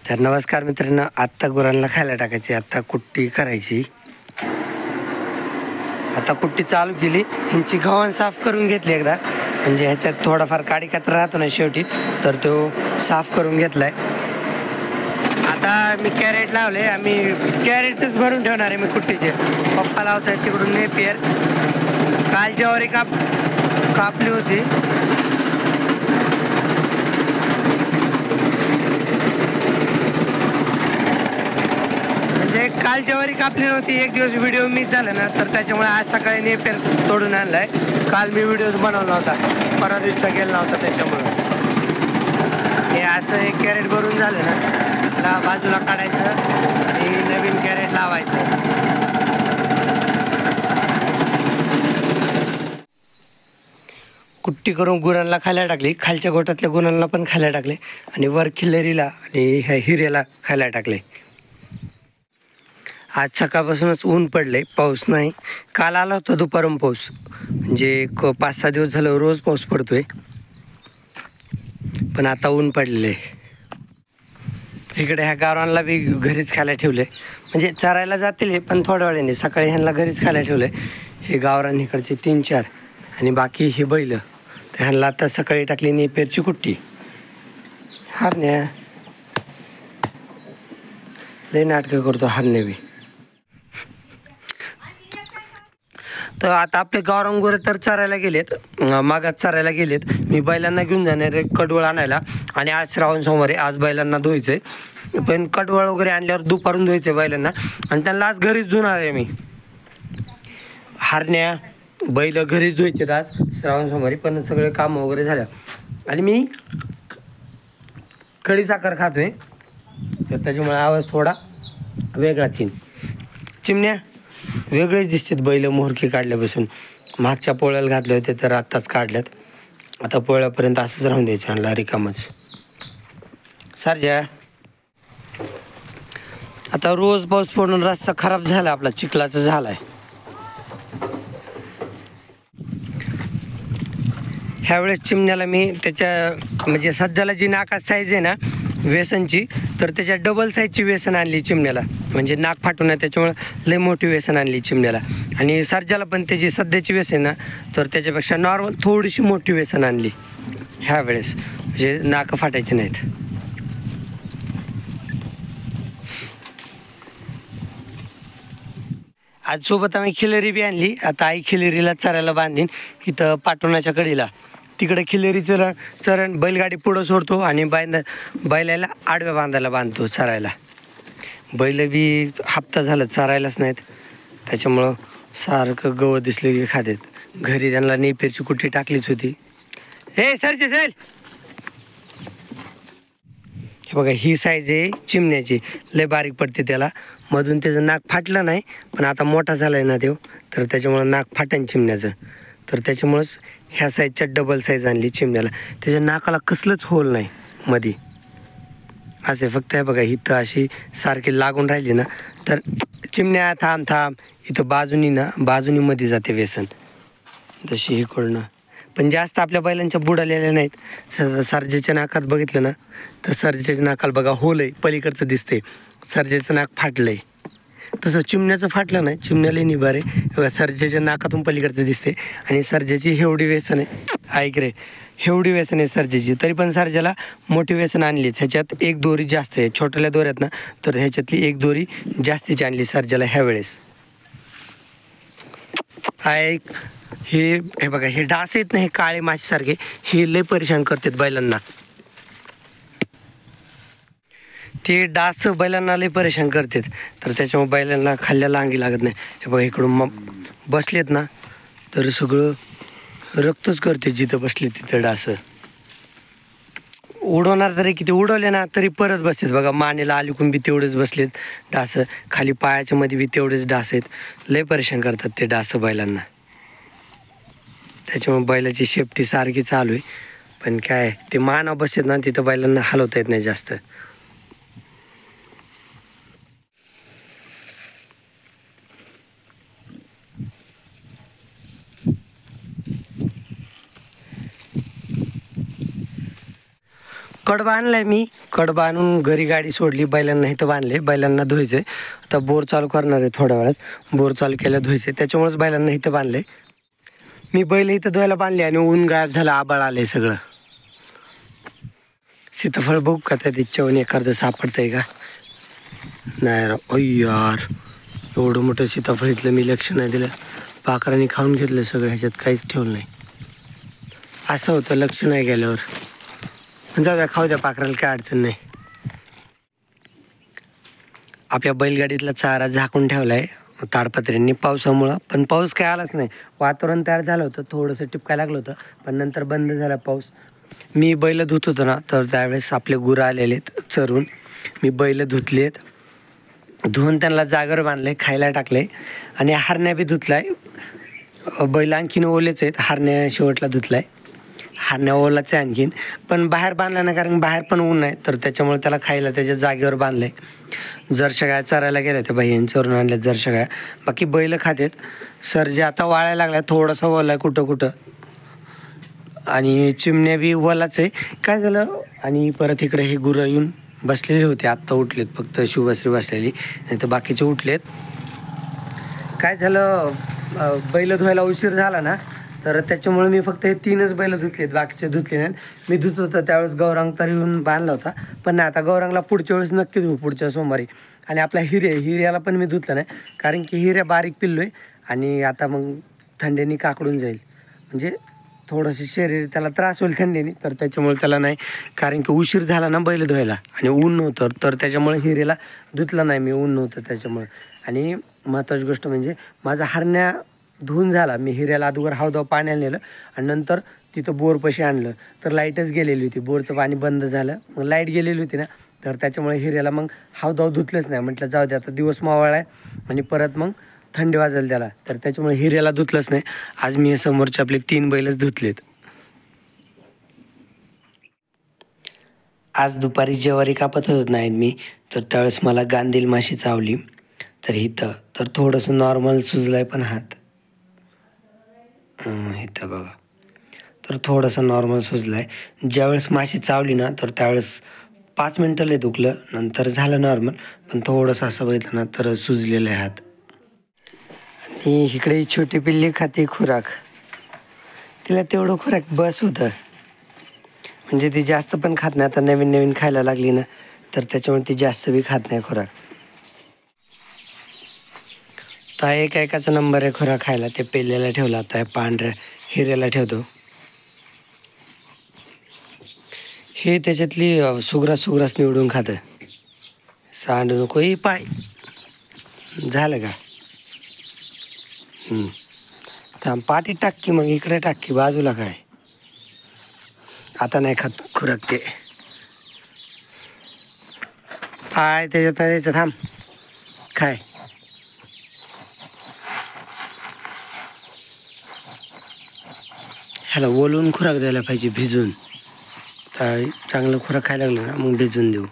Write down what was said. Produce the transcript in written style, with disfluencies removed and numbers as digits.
तर नमस्कार मित्रांनो, आत्ता गुरांना खायला टाकायची, आत्ता कुट्टी करायची. आता कुट्टी चालू केली. ह्यांची गव्हाण साफ करून घेतली एकदा, म्हणजे ह्याच्यात थोडाफार काडी कचरा राहतो ना शेवटी, तर तो साफ करून घेतलाय. आता मी कॅरेट लावले, आम्ही कॅरेटच भरून ठेवणार आहे मी कुट्टीचे. पप्पा लावत आहेत तिकडून नेपियर. काल ज्वारी कापली होती. म्हणजे काल ज्वारी कापली नव्हती, एक दिवस व्हिडिओ मिस झाला ना, तर त्याच्यामुळे आज सकाळी नेपियर तोडून आणलाय. काल मी व्हिडिओ बनवला होता, परवा दिवसा गेला नव्हता, त्याच्यामुळे हे असं एक कॅरेट भरून झालं ना, बाजूला काढायचं आणि नवीन कॅरेट लावायचं. कुट्टी करून गुरांना खायला टाकली, खालच्या गोठातल्या गुरांना पण खायला टाकले आणि वर खिल्लेरीला आणि ह्या हिऱ्याला खायला टाकले. आज सकाळपासूनच ऊन पडले, पाऊस नाही. काल आला होता दुपारून पाऊस, म्हणजे 5-6 दिवस झालं रोज पाऊस पडतोय, पण आता ऊन पडलेले. इकडे ह्या गावरांना बी घरीच खायला ठेवले, म्हणजे चरायला जातील पण थोड्या वेळाने. सकाळी ह्यांना घरीच खायला ठेवले. हे गावरान इकडचे 3-4 आणि बाकी हे बैल. तर ह्यांना आता सकाळी टाकली नेपेरची कुट्टी. हरण्या लय नाटकं करतो हरण्या बी. तर आता आपले गावरान गोरे तर चरायला गेलेत, मागात चरायला गेलेत. मी बैलांना घेऊन जाणार आहे कडवळ आणायला, आणि आज श्रावण सोमवारी आज बैलांना धुवायचं. पण कडवळ वगैरे आणल्यावर दुपारून धुवायचं बैलांना, आणि त्यांना आज घरीच धुणार आहे मी. हरण्या बैल घरीच धुवायचे आज श्रावण सोमवारी, पण सगळे काम वगैरे झालं. आणि मी खडी साखर खातोय, तर त्याच्यामुळे आवाज थोडा वेगळाच येईल. चिमण्या वेगळेच दिसतात बैल मोहरकी काढल्यापासून. मागच्या पोळ्याला घातले होते तर आत्ताच काढल्यात. आता पोळ्यापर्यंत असंच राहून द्यायचं, आणला रिकामच. सारख्या आता रोज पाऊस पडून रस्ता खराब झाला आपला, चिखलाचा झालाय. ह्यावेळेस चिमण्याला मी त्याच्या म्हणजे सध्याला जी नाकात साईज आहे ना व्यसनची, तर त्याच्या डबल साईजची व्यसन आणली चिमण्याला, म्हणजे नाक फाटून आहे त्याच्यामुळे लय मोठी व्यसन आणली चिमण्याला. आणि सर्जाला पण त्याची सध्याची व्यसन ना, तर त्याच्यापेक्षा नॉर्मल थोडीशी मोठी व्यसन आणली ह्या वेळेस, म्हणजे नाक फाटायचे नाहीत. आज सोबत आम्ही खिलेरी बी आणली. आता आई खिलेरीला चरायला बांधीन इथं पाटोनाच्या कडीला. तिकडे खिलेरीचं चरण बैलगाडी पुढं सोडतो आणि बैलाला आडव्या बांधायला बांधतो चरायला. बैल बी हप्ता झालं चरायलाच नाहीत, त्याच्यामुळं सारखं गवत दिसले की खातात. घरी त्यांना नेपेरची कुट्टी टाकलीच होती. हे सरचे चल. हे बघा, ही साईज आहे चिमण्याची, लय बारीक पडते त्याला. मधून त्याचं नाक फाटलं नाही, पण आता मोठा झाला आहे ना तो, तर त्याच्यामुळं नाक फाटन चिमण्याचं. तर त्याच्यामुळंच ह्या साईजच्या डबल साईज आणली चिमण्याला. त्याच्या नाकाला कसलंच होल नाही मध्ये, असे फक्त आहे बघा इथं अशी सारखी लागून राहिली ना, तर चिमण्या थांब इथं बाजूनी मध्ये जाते व्यसन, जशी इकडनं. पण जास्त आपल्या बैलांच्या बुडालेल्या नाहीत. सर्जेच्या नाकात बघितलं ना, तर सर्जेच्या नाकाला बघा होल आहे, पलीकडचं दिसते. सर्जेचं नाक फाटलं आहे, तसं चिमण्याचं फाटलं नाही. चिमण्याला निभार आहे बघा, सर्जेच्या नाकातून पलीकडचं दिसते. आणि सर्जेची हेवढी व्यसन आहे, ऐक रे, हेवढी व्यसन आहे सर्जेची. तरी पण सर्जेला मोठी व्यसन आणली. ह्याच्यात एक दोरी जास्त आहे, छोट्याल्या दोऱ्यात ना, तर ह्याच्यातली एक दोरी जास्तीची आणली सर्जेला ह्या वेळेस. ऐक, हे बघा, हे डास आहेत ना, हे काळे माशीसारखे, हे लय परेशान करतात बैलांना. ते डास बैलांना लय परेशान करतात, तर त्याच्यामुळे बैलांना खाल्ल्याला अंगी लागत नाही. हे बघा, इकडून बसलेत ना, तर सगळं रक्तच करते जिथं बसले तिथं डास. उडवणार तरी किती उडवले ना, तरी परत बसतात बघा. मानेला अलीकून बी तेवढेच बसलेत डास, खाली पायाच्या मध्ये बी तेवढेच डास आहेत. लय परेशान करतात ते डास बैलांना. त्याच्यामुळे बैलाची सेफ्टी सारखी चालू आहे. पण काय, ते माना बसतात ना, तिथं बैलांना हलवता येत नाही जास्त. कडबा आणलाय मी. कडबा आणून घरी गाडी सोडली, बैलांना इथं बांधले. बैलांना धुवायचे. आता बोर चालू करणार आहे थोड्या वेळात. बोर चालू केल्या धुवायचे, त्याच्यामुळेच बैलांना इथं बांधले. मी बैल इथं धुवायला बांधले आणि ऊन गायब झालं, आबाळ आले सगळं. सीताफळ बघू का त्यात इच्छावून एखादं सापडतंय का नाही राव. यार एवढं मोठं सीताफळ इथलं मी लक्ष नाही दिलं. पाखरांनी खाऊन घेतलं सगळं, ह्याच्यात काहीच ठेवलं नाही. असं होतं लक्ष नाही गेल्यावर. जाऊ द्या, खाऊ द्या, पाखराला काय अडचण नाही. आपल्या बैलगाडीतला चारा झाकून ठेवला आहे ताडपत्र्यांनी पावसामुळं, पण पाऊस काय आलाच नाही. वातावरण तयार झालं होतं, थोडंसं टिपकायला लागलं होतं, पण नंतर बंद झाला पाऊस. मी बैल धुत होतो ना, तर त्यावेळेस आपले गुरं आलेले आहेत चरून. मी बैल धुतलेत, धुवून त्यांना जागर बांधले, खायला टाकले आणि हरण्या बी धुतलाय. बैल आणखीन ओलेच आहेत, हरण्या शेवटला धुतलाय. हरण्या ओलाच आहे आणखीन, पण बाहेर बांधला ना, कारण बाहेर पण ऊन आहे, तर त्याच्यामुळे त्याला खायला त्याच्या जागेवर बांधलंय. जर्शा गाय चरायला गेल्या त्या बाह्यांच्यावरून आणल्यात जर्शा गाय. बाकी बैल खातेत. सरजे आता वाळायला लागलाय, थोडासा ओला आहे कुठं कुठं, आणि चिमण्या बी ओलाच आहे. काय झालं, आणि परत इकडे हे गुरं येऊन बसलेले होते, आत्ता उठलेत, फक्त शुभश्री बसलेली, नाही तर बाकीचे उठलेत. काय झालं, बैल धुवायला उशीर झाला ना, तर त्याच्यामुळे मी फक्त हे 3च बैल धुतलेत, बाकीचे धुतले नाहीत. मी धुत होतं त्यावेळेस गौरांग तर येऊन बांधला होता, पण नाही, आता गौरांगला पुढच्या वेळेस नक्की धुवू, पुढच्या सोमवारी. आणि आपला हिऱ्याला पण मी धुतलं नाही, कारण की हिऱ्या बारीक पिल्लो आहे आणि आता मग थंडीने काकडून जाईल, म्हणजे थोडंसं शरीर त्याला त्रास होईल थंडीने, तर त्याच्यामुळे त्याला नाही, कारण की उशीर झाला ना बैल धुवायला आणि ऊन नव्हतं, तर त्याच्यामुळे हिऱ्याला धुतलं नाही मी, ऊन नव्हतं त्याच्यामुळे. आणि महत्त्वाची गोष्ट म्हणजे माझा हरण्या धुवून झाला. मी हिऱ्याला अगोदर हावदाव पाण्याला नेलं आणि नंतर तिथं बोरपाशी आणलं, तर लाईटच गेलेली होती, बोरचं पाणी बंद झालं, मग लाईट गेलेली होती ना, तर त्याच्यामुळे हिऱ्याला मग हावदाव धुतलंच नाही. म्हटलं जाऊ दे, आता दिवस मावळा आहे आणि परत मग थंडी वाजेल त्याला, तर त्याच्यामुळे हिऱ्याला धुतलंच नाही. आज मी समोरचे आपले 3 बैलच धुतलेत. आज दुपारी ज्वारी कापत होत नाही मी, तर त्यावेळेस मला गांधील माशी चावली. तर इथं तर थोडंसं नॉर्मल सुजलाय, पण हात इथं बघा, तर थोडंसं नॉर्मल सुजलाय. ज्यावेळेस माशी चावली ना, तर त्यावेळेस 5 मिनटं लय दुखलं, नंतर झालं नॉर्मल, पण थोडंसं असं बघितलं ना तर सुजलेलं आहे हात. आणि इकडे छोटी पिल्ली खाते खुराक, तिला तेवढं खुराक बस होतं, म्हणजे ती जास्त पण खात नाही. आता नवीन नवीन खायला लागली ना, तर त्याच्यामुळे ती जास्त बी खात नाही खुराक. तर एकाचा नंबर आहे खुराक खायला. ते पेल्याला ठेवला, आता पांढऱ्या हिऱ्याला ठेवतो. हे त्याच्यातली सुग्रास निवडून खातं, सांडू नको. पाय झालं का, थांब, पाठी टाक मग इकडे टाक बाजूला. काय आता नाही खात खुराक ते, पाय त्याच्यात द्यायचं, थांब काय. ह्याला ओलून खुराक द्यायला पाहिजे, भिजून. तर चांगलं खुराक खायला लागलं ना, मग भिजून देऊ.